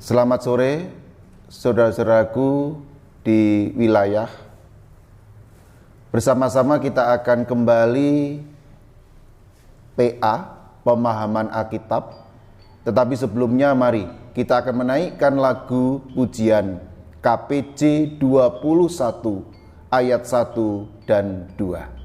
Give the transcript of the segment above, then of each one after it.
Selamat sore, saudara-saudaraku di wilayah. Bersama-sama kita akan kembali PA, pemahaman Alkitab. Tetapi sebelumnya mari kita akan menaikkan lagu pujian KPJ 21 ayat 1 dan 2.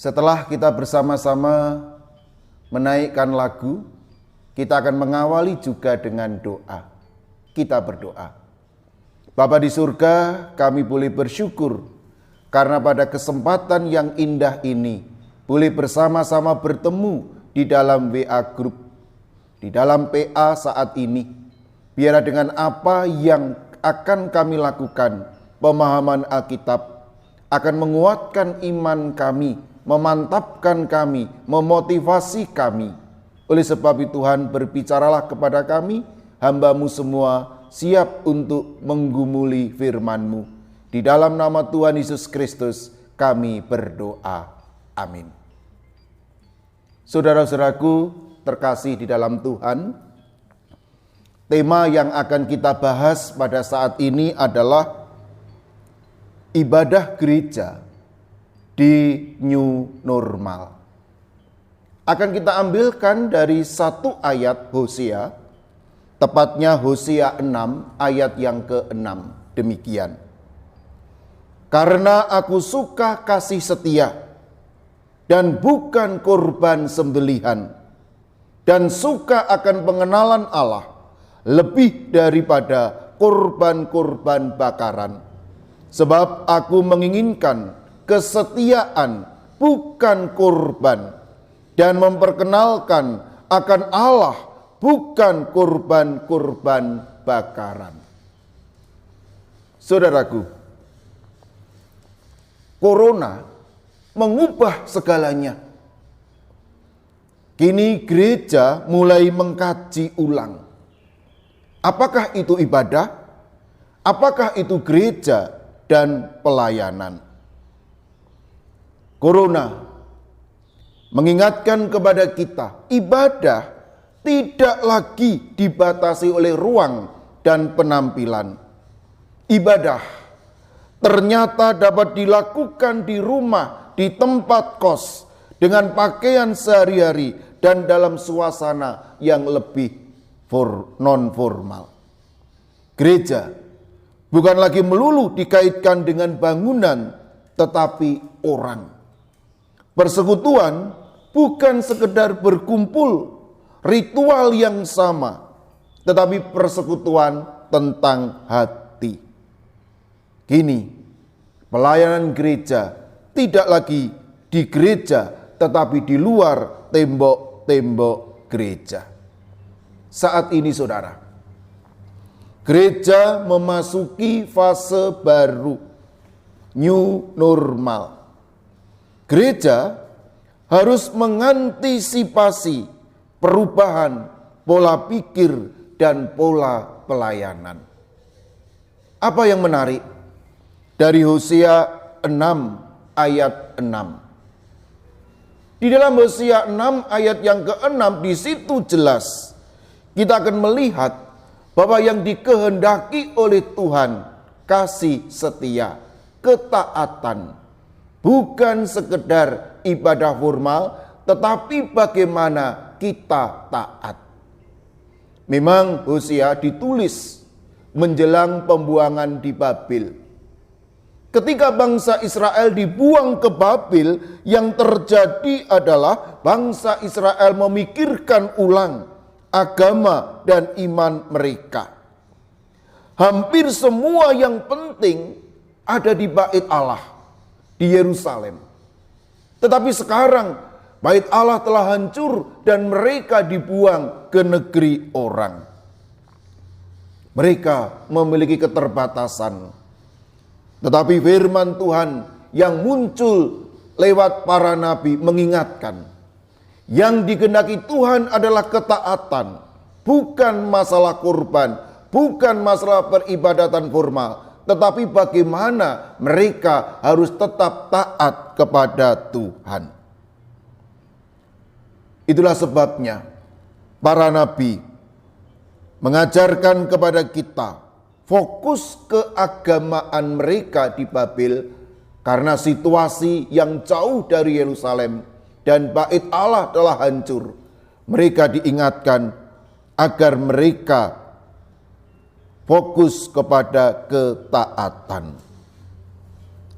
Setelah kita bersama-sama menaikkan lagu, kita akan mengawali juga dengan doa. Kita berdoa. Bapa di surga, kami boleh bersyukur karena pada kesempatan yang indah ini boleh bersama-sama bertemu di dalam WA Group, di dalam PA saat ini. Biar dengan apa yang akan kami lakukan, pemahaman Alkitab akan menguatkan iman kami, memantapkan kami, memotivasi kami. Oleh sebab itu Tuhan, berbicaralah kepada kami, hamba-Mu semua siap untuk menggumuli firman-Mu. Di dalam nama Tuhan Yesus Kristus kami berdoa. Amin. Saudara-saudaraku terkasih di dalam Tuhan, tema yang akan kita bahas pada saat ini adalah ibadah gereja di new normal. Akan kita ambilkan dari satu ayat Hosea, tepatnya Hosea 6 ayat yang ke-6. Demikian. Karena aku suka kasih setia dan bukan korban sembelihan, dan suka akan pengenalan Allah lebih daripada korban-korban bakaran. Sebab aku menginginkan kesetiaan bukan korban, dan memperkenalkan akan Allah bukan korban-korban bakaran. Saudaraku, corona mengubah segalanya. Kini gereja mulai mengkaji ulang. Apakah itu ibadah? Apakah itu gereja dan pelayanan? Corona mengingatkan kepada kita, ibadah tidak lagi dibatasi oleh ruang dan penampilan. Ibadah ternyata dapat dilakukan di rumah, di tempat kos, dengan pakaian sehari-hari dan dalam suasana yang lebih non-formal. Gereja bukan lagi melulu dikaitkan dengan bangunan, tetapi orang. Persekutuan bukan sekedar berkumpul, ritual yang sama, tetapi persekutuan tentang hati. Kini, pelayanan gereja tidak lagi di gereja, tetapi di luar tembok-tembok gereja. Saat ini saudara, gereja memasuki fase baru, new normal. Gereja harus mengantisipasi perubahan pola pikir dan pola pelayanan. Apa yang menarik? Dari Hosea 6 ayat 6. Di dalam Hosea 6 ayat yang ke-6, di situ jelas kita akan melihat bahwa yang dikehendaki oleh Tuhan kasih setia, ketaatan, bukan sekedar ibadah formal, tetapi bagaimana kita taat. Memang Hosea ditulis menjelang pembuangan di Babel. Ketika bangsa Israel dibuang ke Babel, yang terjadi adalah bangsa Israel memikirkan ulang agama dan iman mereka. Hampir semua yang penting ada di bait Allah, di Yerusalem. Tetapi sekarang bait Allah telah hancur dan mereka dibuang ke negeri orang. Mereka memiliki keterbatasan. Tetapi firman Tuhan yang muncul lewat para nabi mengingatkan, yang dikehendaki Tuhan adalah ketaatan, bukan masalah kurban, bukan masalah peribadatan formal, tetapi bagaimana mereka harus tetap taat kepada Tuhan. Itulah sebabnya para nabi mengajarkan kepada kita fokus keagamaan mereka di Babel karena situasi yang jauh dari Yerusalem dan bait Allah telah hancur. Mereka diingatkan agar mereka fokus kepada ketaatan.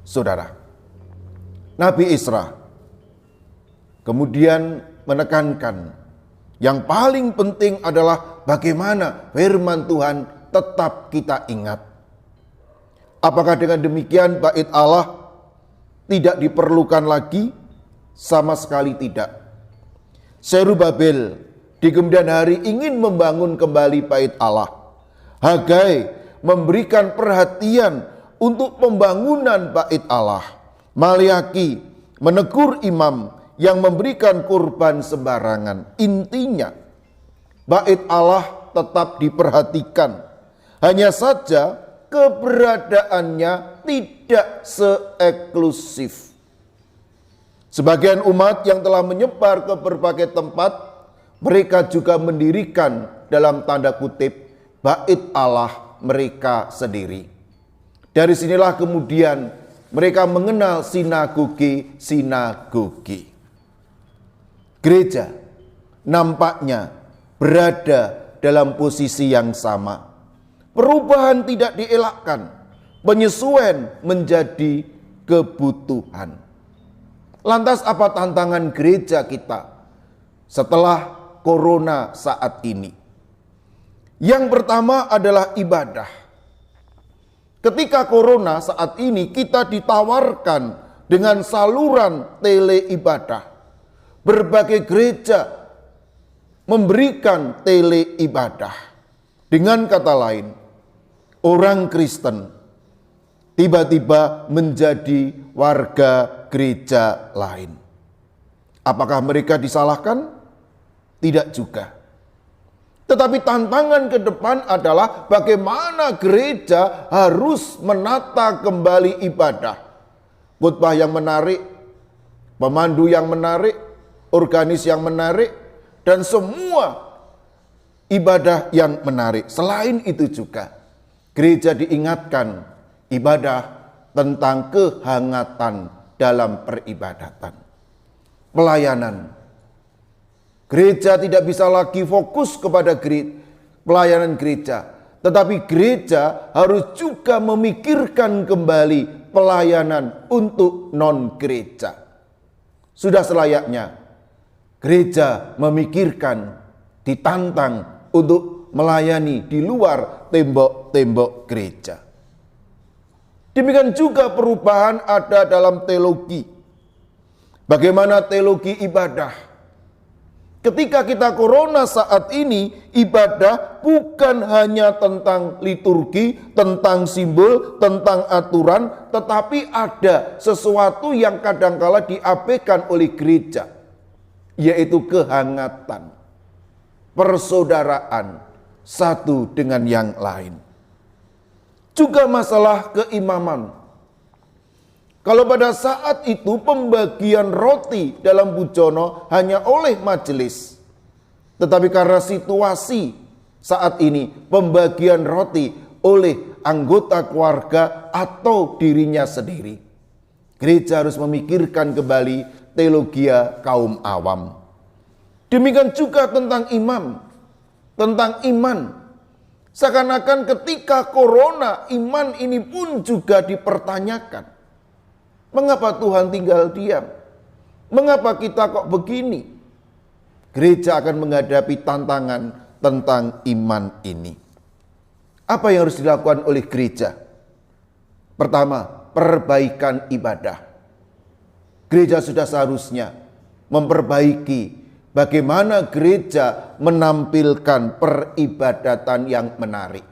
Saudara, Nabi Isra kemudian menekankan yang paling penting adalah bagaimana firman Tuhan tetap kita ingat. Apakah dengan demikian bait Allah tidak diperlukan lagi? Sama sekali tidak. Zerubabel di kemudian hari ingin membangun kembali bait Allah. Hagai memberikan perhatian untuk pembangunan bait Allah. Maliaki menegur imam yang memberikan kurban sembarangan. Intinya bait Allah tetap diperhatikan. Hanya saja keberadaannya tidak seeksklusif. Sebagian umat yang telah menyebar ke berbagai tempat, mereka juga mendirikan dalam tanda kutip bait Allah mereka sendiri. Dari sinilah kemudian mereka mengenal sinagogi. Gereja nampaknya berada dalam posisi yang sama. Perubahan tidak dielakkan, penyesuaian menjadi kebutuhan. Lantas apa tantangan gereja kita setelah corona saat ini? Yang pertama adalah ibadah. Ketika corona saat ini kita ditawarkan dengan saluran tele ibadah. Berbagai gereja memberikan tele ibadah. Dengan kata lain, orang Kristen tiba-tiba menjadi warga gereja lain. Apakah mereka disalahkan? Tidak juga. Tetapi tantangan ke depan adalah bagaimana gereja harus menata kembali ibadah. Khotbah yang menarik, pemandu yang menarik, organis yang menarik, dan semua ibadah yang menarik. Selain itu juga, gereja diingatkan ibadah tentang kehangatan dalam peribadatan. Pelayanan. Gereja tidak bisa lagi fokus kepada pelayanan gereja. Tetapi gereja harus juga memikirkan kembali pelayanan untuk non-gereja. Sudah selayaknya gereja memikirkan, ditantang untuk melayani di luar tembok-tembok gereja. Demikian juga perubahan ada dalam teologi. Bagaimana teologi ibadah? Ketika kita corona saat ini, ibadah bukan hanya tentang liturgi, tentang simbol, tentang aturan, tetapi ada sesuatu yang kadangkala diabaikan oleh gereja, yaitu kehangatan, persaudaraan satu dengan yang lain. Juga masalah keimaman. Kalau pada saat itu pembagian roti dalam bujono hanya oleh majelis. Tetapi karena situasi saat ini pembagian roti oleh anggota keluarga atau dirinya sendiri. Gereja harus memikirkan kembali teologia kaum awam. Demikian juga tentang imam, tentang iman. Seakan-akan ketika corona, iman ini pun juga dipertanyakan. Mengapa Tuhan tinggal diam? Mengapa kita kok begini? Gereja akan menghadapi tantangan tentang iman ini. Apa yang harus dilakukan oleh gereja? Pertama, perbaikan ibadah. Gereja sudah seharusnya memperbaiki bagaimana gereja menampilkan peribadatan yang menarik.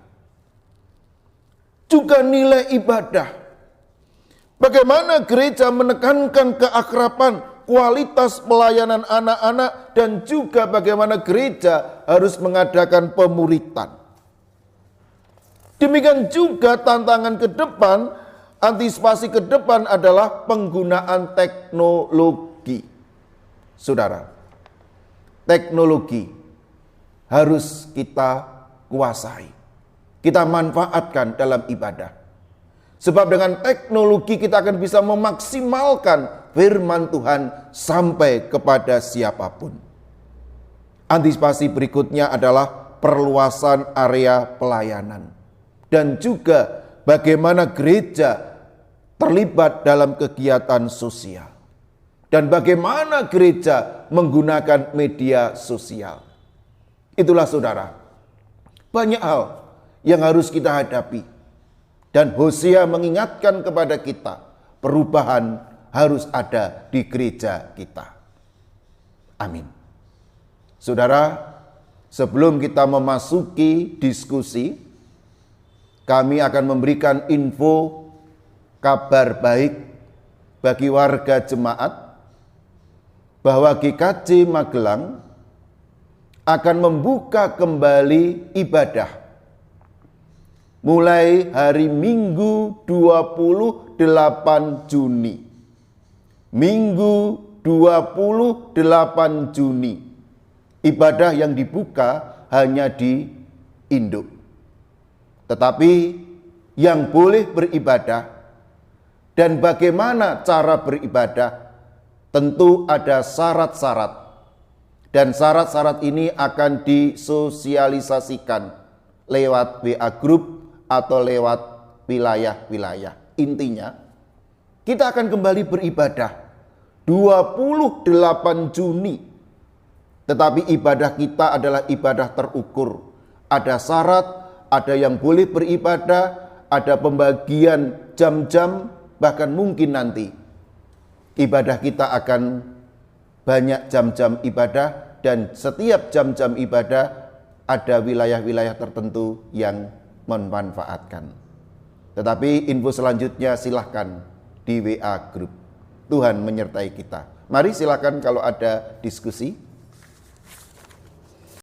Juga nilai ibadah. Bagaimana gereja menekankan keakraban, kualitas pelayanan anak-anak, dan juga bagaimana gereja harus mengadakan pemuritan. Demikian juga tantangan ke depan, antisipasi ke depan adalah penggunaan teknologi. Saudara, teknologi harus kita kuasai. Kita manfaatkan dalam ibadah. Sebab dengan teknologi kita akan bisa memaksimalkan firman Tuhan sampai kepada siapapun. Antisipasi berikutnya adalah perluasan area pelayanan. Dan juga bagaimana gereja terlibat dalam kegiatan sosial. Dan bagaimana gereja menggunakan media sosial. Itulah saudara, banyak hal yang harus kita hadapi. Dan Hosea mengingatkan kepada kita, perubahan harus ada di gereja kita. Amin. Saudara, sebelum kita memasuki diskusi, kami akan memberikan info kabar baik bagi warga jemaat bahwa GKJ Magelang akan membuka kembali ibadah mulai hari Minggu 28 Juni. Minggu 28 Juni. Ibadah yang dibuka hanya di induk. Tetapi yang boleh beribadah dan bagaimana cara beribadah tentu ada syarat-syarat. Dan syarat-syarat ini akan disosialisasikan lewat WA Group atau lewat wilayah-wilayah. Intinya, kita akan kembali beribadah 28 Juni. Tetapi ibadah kita adalah ibadah terukur. Ada syarat, ada yang boleh beribadah, ada pembagian jam-jam, bahkan mungkin nanti ibadah kita akan banyak jam-jam ibadah, dan setiap jam-jam ibadah ada wilayah-wilayah tertentu yang memanfaatkan. Tetapi info selanjutnya silahkan di WA Group. Tuhan menyertai kita. Mari silakan kalau ada diskusi.